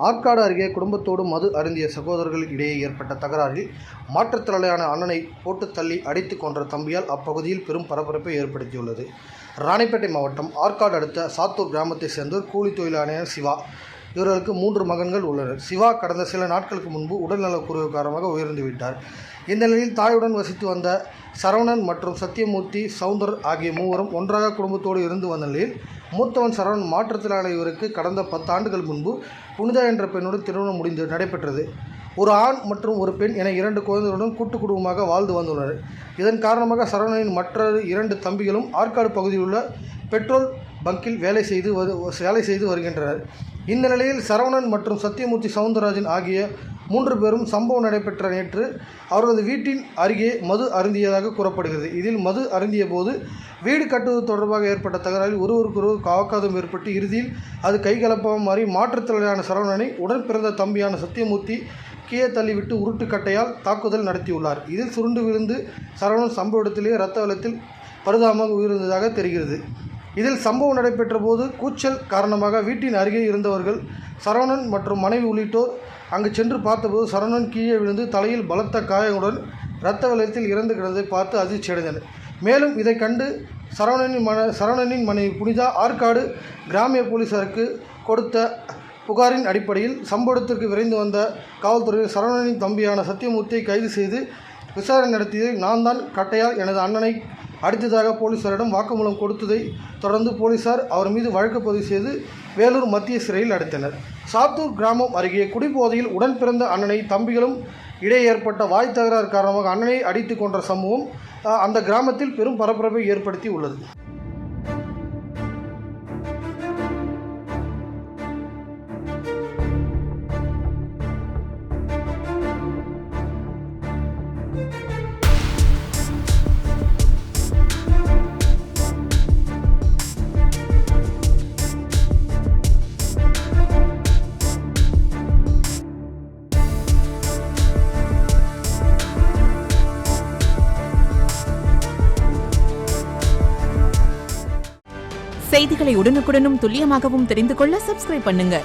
ஆற்காடு அருகே குடும்பத்தோடு மது அருந்திய சகோதரர்கள் இடையே ஏற்பட்ட தகராறில் மாற்றுத்திறனாளியான அண்ணனை போட்டு தள்ளி அடித்து கொன்ற தம்பியால் அப்பகுதியில் பெரும் பரபரப்பை ஏற்படுத்தியுள்ளது. ராணிப்பேட்டை மாவட்டம் ஆற்காடு அடுத்த சாத்தூர் கிராமத்தை சேர்ந்தவர் கூலி தொழிலாளியான சிவா. இவர்களுக்கு 3 மகன்கள் உள்ளனர். சிவா கடந்த சில நாட்களுக்கு முன்பு உடல்நலக்குறைவு காரணமாக உயிரிழந்து விட்டார். இந்த நிலையில் தாயுடன் வசித்து வந்த சரவணன் மற்றும் சத்தியமூர்த்தி, சவுந்தர் ஆகிய மூவரும் ஒன்றாக குடும்பத்தோடு இருந்து வந்த நிலையில் மூத்தவன் சரவணன் மாற்றுத்திறனாளி இவருக்கு கடந்த 10 ஆண்டுகள் முன்பு புனிதா என்ற பெண்ணுடன் திருமணம் நடைபெற்றது. ஒரு ஆண் மற்றும் ஒரு பெண் என 2 குழந்தைகளுடன் கூட்டு குடும்பமாக வாழ்ந்து வந்துள்ளனர். இதன் காரணமாக சரவணனின் மற்ற 2 தம்பிகளும் ஆற்காடு பகுதியில் உள்ள பெட்ரோல் பங்கில் வேலை செய்து வருகின்றனர். இந்த நிலையில் சரவணன் மற்றும் சத்தியமூர்த்தி, சவுந்தரராஜன் ஆகிய 3 பேரும் சம்பவம் நடைபெற்ற நேற்று அவர்களது வீட்டின் அருகே மது அருந்தியதாக கூறப்படுகிறது. இதில் மது அருந்திய போது வீடு கட்டுவது தொடர்பாக ஏற்பட்ட தகராறில் ஒருவருக்கொருவர் வாக்குவாதம் ஏற்பட்டு இறுதியில் அது கைகலப்பாக மாறி மாற்றுத்திறனாளியான சரவணனை உடன் பிறந்த தம்பியான சத்தியமூர்த்தி கீழே தள்ளிவிட்டு உருட்டுக்கட்டையால் தாக்குதல் நடத்தியுள்ளார். இதில் சுருண்டு விழுந்து சரவணன் சம்பவ இடத்திலேயே இரத்த வெள்ளத்தில் பரிதாபமாக உயிரிழந்ததாக தெரிகிறது. இதில் சம்பவம் நடைபெற்ற போது கூச்சல் காரணமாக வீட்டின் அருகே இருந்தவர்கள் சரவணன் மற்றும் மனைவி உள்ளிட்டோர் அங்கு சென்று பார்த்தபோது சரவணன் கீழே விழுந்து தலையில் பலத்த காயங்களுடன் இரத்த வெள்ளத்தில் இறந்து கிடந்ததை பார்த்து அதிர்ச்சியடைந்தனர். மேலும் இதை கண்டு சரவணனின் மனைவி புனிதா ஆற்காடு கிராமிய போலீசாருக்கு கொடுத்த புகாரின் அடிப்படையில் சம்பவ இடத்திற்கு விரைந்து வந்த காவல்துறையில் சரவணனின் தம்பியான சத்தியமூர்த்தியை கைது செய்து விசாரணை நடத்தியதில் நான் தான் கட்டையால் எனது அண்ணனை அடித்ததாக போலீசாரிடம் வாக்குமூலம் கொடுத்ததை தொடர்ந்து போலீசார் அவர் மீது வழக்கு பதிவு செய்து வேலூர் மத்திய சிறையில் அடைத்தனர். சாத்தூர் கிராமம் அருகே குடிபோதையில் உடன் பிறந்த அண்ணனை தம்பிகளும் இடையே ஏற்பட்ட வாய் தகராறு காரணமாக அண்ணனை அடித்து கொன்ற சம்பவம் அந்த கிராமத்தில் பெரும் பரபரப்பை ஏற்படுத்தி உள்ளது. செய்திகளை உடனுக்குடனும் துல்லியமாகவும் தெரிந்து கொள்ள சப்ஸ்கிரைப் பண்ணுங்க.